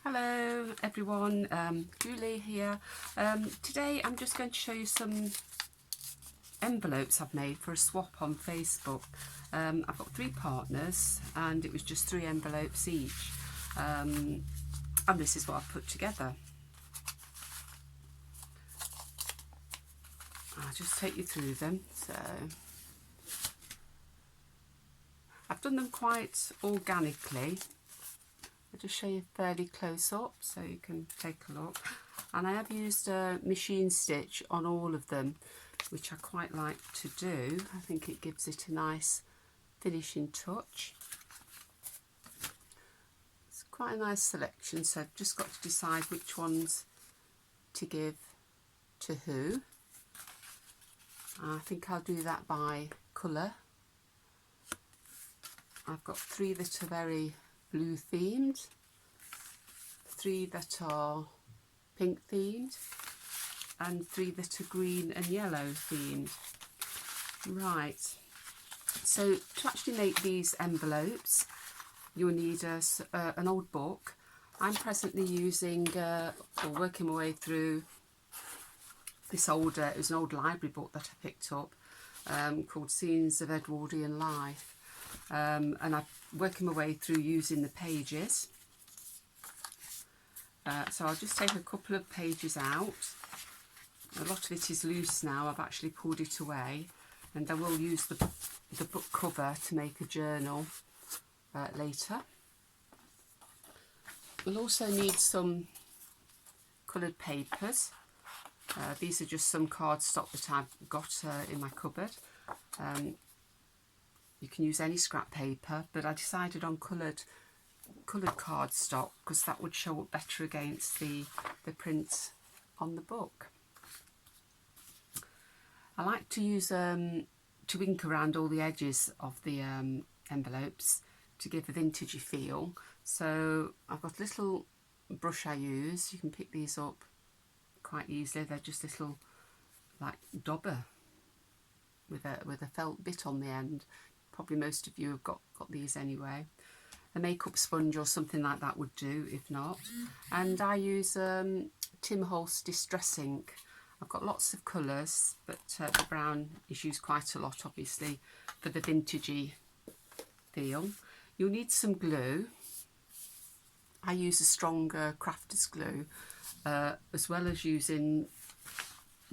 Hello everyone, Julie here. Today I'm just going to show you some envelopes I've made for a swap on Facebook. I've got 3 partners and it was just 3 envelopes each, and this is what I've put together. I'll just take you through them. So I've done them quite organically. I'll just show you fairly close up so you can take a look. And I have used a machine stitch on all of them, which I quite like to do. I think it gives it a nice finishing touch. It's quite a nice selection, so I've just got to decide which ones to give to who. I think I'll do that by colour. I've got 3 that are very blue themed, 3 that are pink themed, and 3 that are green and yellow themed. Right, so to actually make these envelopes you'll need an old book. I'm presently using or working my way through this older, it was an old library book that I picked up called Scenes of Edwardian Life. And I'm working my way through using the pages. So I'll just take a couple of pages out. A lot of it is loose now, I've actually pulled it away, and I will use the book cover to make a journal later. We'll also need some coloured papers. These are just some cardstock that I've got in my cupboard. You can use any scrap paper, but I decided on coloured cardstock because that would show up better against the print on the book. I like to use to ink around all the edges of the envelopes to give a vintagey feel. So I've got a little brush I use. You can pick these up quite easily. They're just little like dauber with a felt bit on the end. Probably most of you have got these anyway. A makeup sponge or something like that would do if not. And I use Tim Holtz Distress ink. I've got lots of colours, but the brown is used quite a lot obviously for the vintagey feel. You'll need some glue. I use a stronger crafter's glue as well as using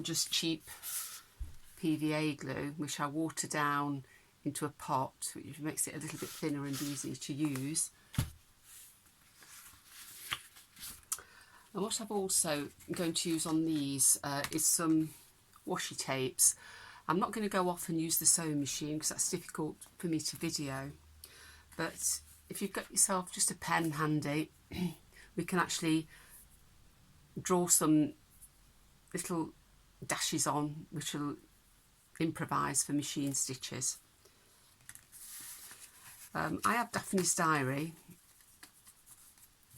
just cheap PVA glue, which I water down into a pot, which makes it a little bit thinner and easier to use. And what I've also going to use on these is some washi tapes. I'm not going to go off and use the sewing machine because that's difficult for me to video, but if you've got yourself just a pen handy, we can actually draw some little dashes on which will improvise for machine stitches. I have Daphne's Diary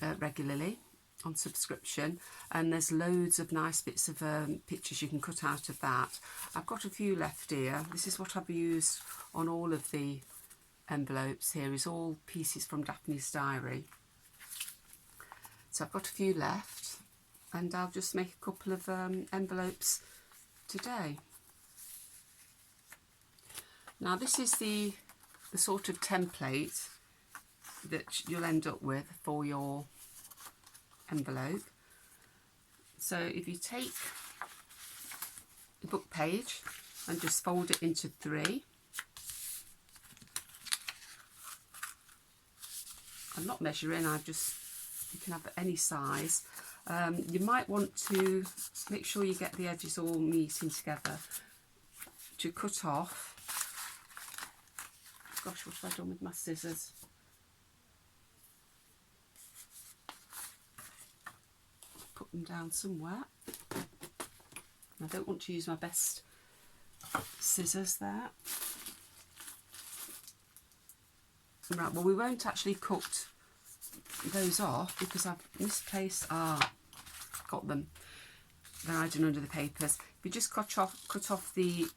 regularly on subscription, and there's loads of nice bits of pictures you can cut out of that. I've got a few left here. This is what I've used on all of the envelopes. Here is all pieces from Daphne's Diary. So I've got a few left, and I'll just make a couple of envelopes today. Now this is the sort of template that you'll end up with for your envelope. So if you take the book page and just fold it into 3. I'm not measuring, you can have any size. You might want to make sure you get the edges all meeting together to cut off. Gosh, what have I done with my scissors? Put them down somewhere. I don't want to use my best scissors there. Right, well we won't actually cut those off because I've misplaced, got them. They're hiding under the papers. If you just cut off the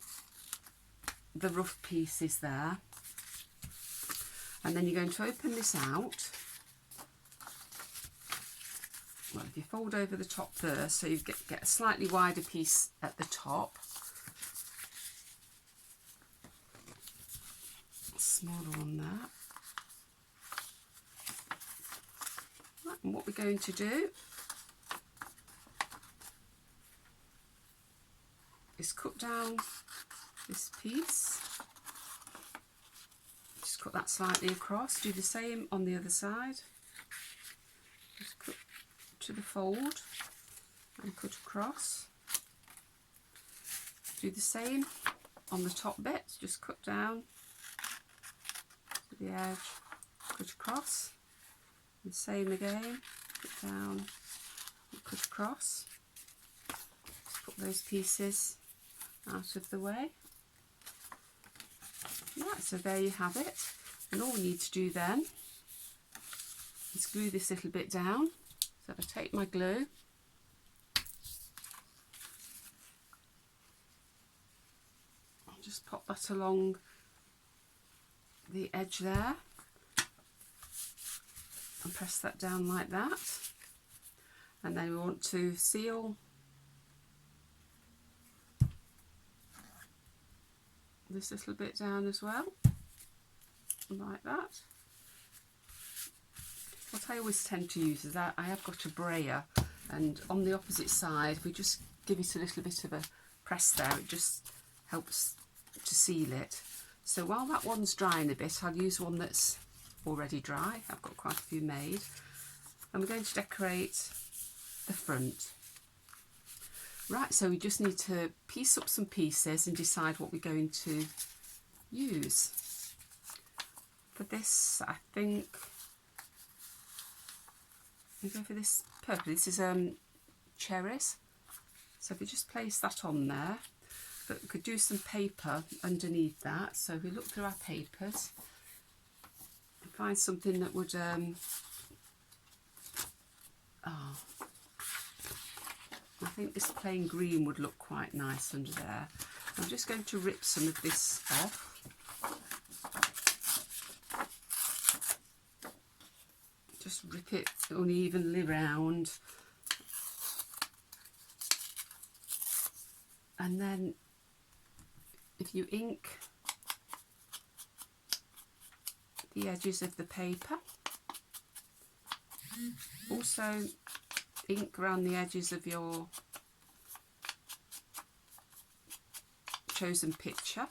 rough pieces there, and then you're going to open this out well, if you fold over the top first, so you get a slightly wider piece at the top, smaller one there. Right, and what we're going to do is cut down this piece. Just cut that slightly across. Do the same on the other side. Just cut to the fold and cut across. Do the same on the top bit. Just cut down to the edge, cut across. And same again. Cut down and cut across. Just put those pieces out of the way. Right, so there you have it, and all we need to do then is glue this little bit down. So I take my glue, I'll just pop that along the edge there and press that down like that, and then we want to seal this little bit down as well, like that. What I always tend to use is that I have got a brayer, and on the opposite side, if we just give it a little bit of a press there, it just helps to seal it. So while that one's drying a bit, I'll use one that's already dry. I've got quite a few made, and we're going to decorate the front. Right, so we just need to piece up some pieces and decide what we're going to use. For this, I think I'm going for this purple. This is cherries. So if we just place that on there, but we could do some paper underneath that. So if we look through our papers and find something that would I think this plain green would look quite nice under there. I'm just going to rip some of this off. Just rip it unevenly round. And then if you ink the edges of the paper, also ink around the edges of your chosen picture.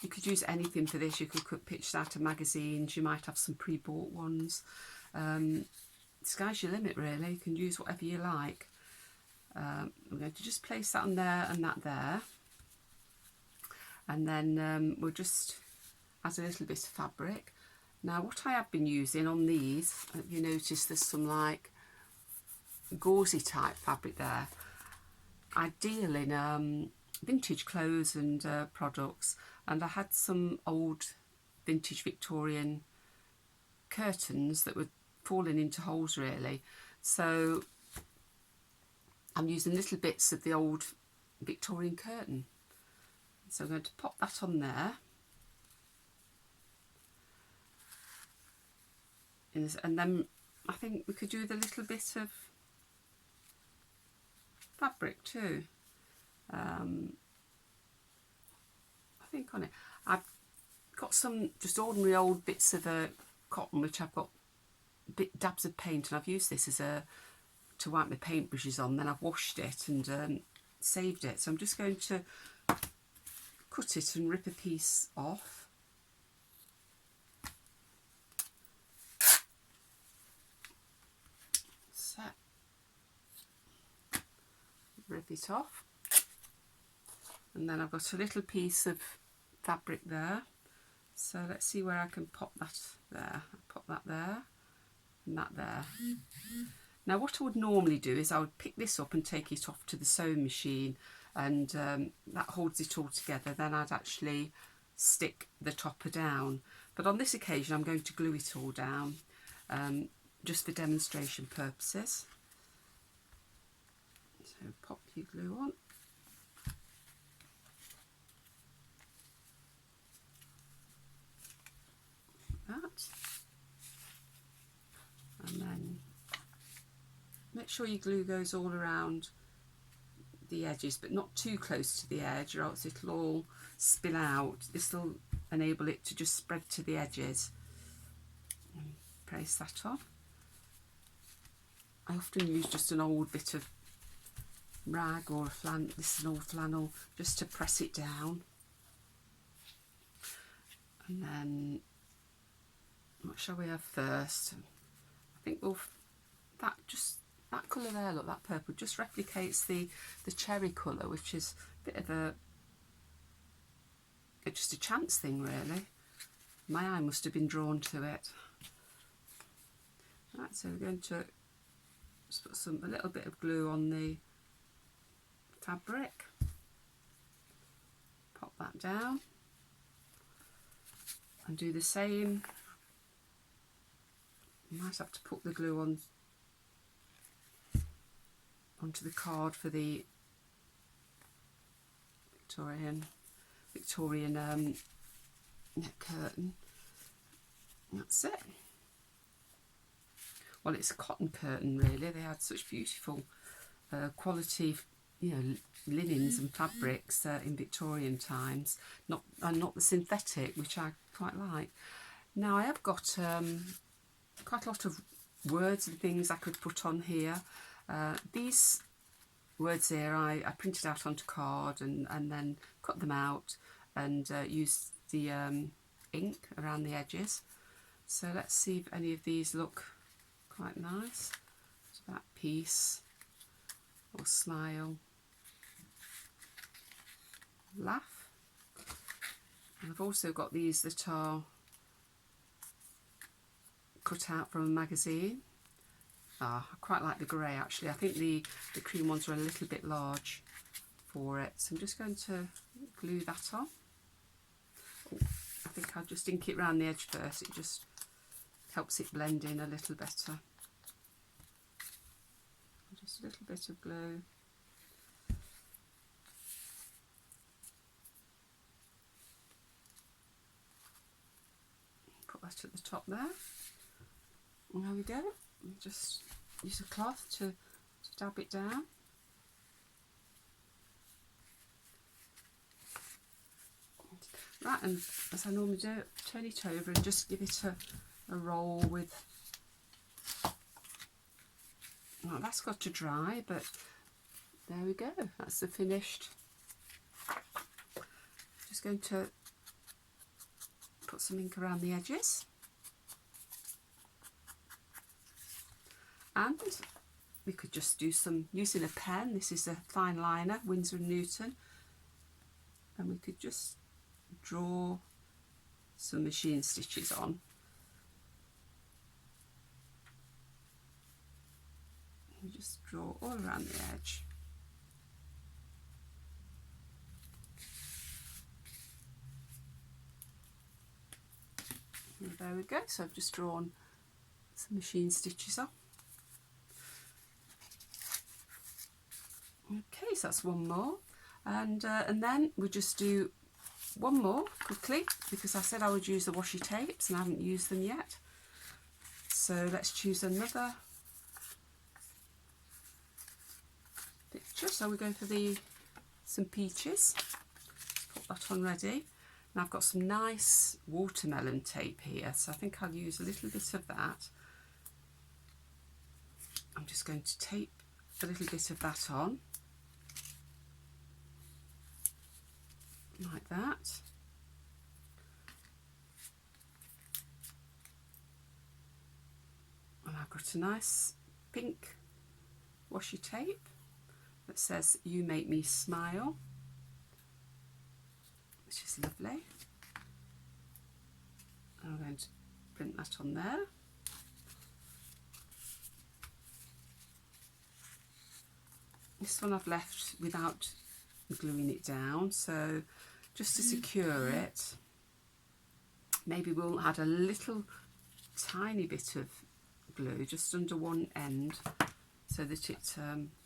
You could use anything for this. You could cut pictures out of magazines. You might have some pre-bought ones. Sky's your limit, really. You can use whatever you like. I'm going to just place that on there and that there, and then we'll just add a little bit of fabric. Now, what I have been using on these, if you notice, there's some like gauzy type fabric there. I deal in vintage clothes and products, and I had some old vintage Victorian curtains that were falling into holes really, so I'm using little bits of the old Victorian curtain. So I'm going to pop that on there, and then I think we could do with a little bit of fabric too. I think on it I've got some just ordinary old bits of cotton which I've got dabs of paint, and I've used this as to wipe my paintbrushes on. Then I've washed it and saved it, so I'm just going to cut it and rip a piece off. Rip it off, and then I've got a little piece of fabric there, so let's see where I can pop that there. I'll pop that there and that there. Now what I would normally do is I would pick this up and take it off to the sewing machine, and that holds it all together. Then I'd actually stick the topper down, but on this occasion I'm going to glue it all down just for demonstration purposes. So pop your glue on. That. And then Make sure your glue goes all around the edges, but not too close to the edge, or else it'll all spill out. This will enable it to just spread to the edges. Press that on. I often use just an old bit of rag or a flannel, this is an old flannel, just to press it down. And then, what shall we have first? I think we'll, that colour there, look, that purple just replicates the cherry colour, which is a bit of just a chance thing really. My eye must have been drawn to it. Right, so we're going to just put a little bit of glue on the fabric. Pop that down. And do the same. You might have to put the glue on onto the card for the Victorian neck curtain. That's it. Well, it's a cotton curtain really. They had such beautiful quality, linens and fabrics in Victorian times. Not the synthetic, which I quite like. Now I have got quite a lot of words and things I could put on here. These words here I printed out onto card and then cut them out and used the ink around the edges. So let's see if any of these look quite nice. So that peace or smile, laugh. And I've also got these that are cut out from a magazine. I quite like the grey actually. I think the cream ones are a little bit large for it. So I'm just going to glue that on. Oh, I think I'll just ink it around the edge first. It just helps it blend in a little better. Just a little bit of glue. Put that at the top there. And there we go. Just use a cloth to dab it down. Right, and as I normally do, turn it over and just give it a roll with. Well, that's got to dry, but there we go. That's the finished. Just going to put some ink around the edges. And we could just do some, using a pen, this is a fine liner, Winsor & Newton, and we could just draw some machine stitches on. And just draw all around the edge. And there we go, so I've just drawn some machine stitches on. Okay, so that's one more, and then we'll just do one more quickly because I said I would use the washi tapes and I haven't used them yet. So let's choose another picture. So we go for some peaches. Put that on ready. And I've got some nice watermelon tape here, so I think I'll use a little bit of that. I'm just going to tape a little bit of that on. Like that. And I've got a nice pink washi tape that says "You Make Me Smile," which is lovely. And I'm going to print that on there. This one I've left without gluing it down, so just to secure it, maybe we'll add a little tiny bit of glue just under one end so that it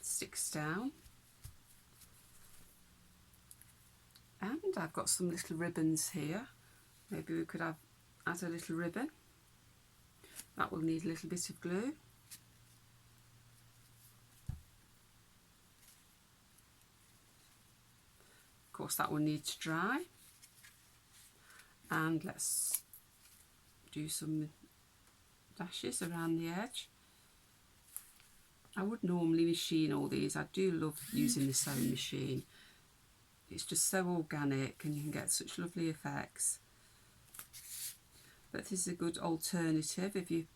sticks down. And I've got some little ribbons here. Maybe we could add a little ribbon. That will need a little bit of glue. course that will need to dry. And let's do some dashes around the edge. I would normally machine all these. I do love using the sewing machine. It's just so organic and you can get such lovely effects. But this is a good alternative if you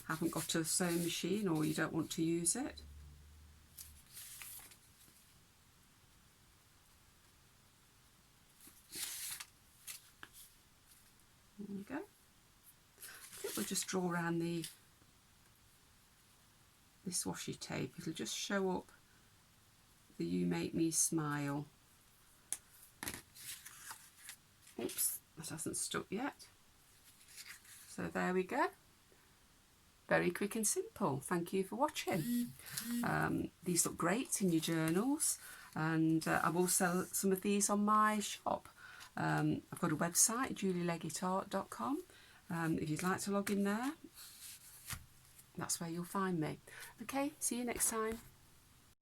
haven't got a sewing machine or you don't want to use it. There we go. I think we'll just draw around this washi tape. It'll just show up the "You Make Me Smile." Oops, that hasn't stuck yet. So there we go. Very quick and simple. Thank you for watching. These look great in your journals, and I will sell some of these on my shop. I've got a website, julieleggettart.com. If you'd like to log in there, that's where you'll find me. Okay, see you next time.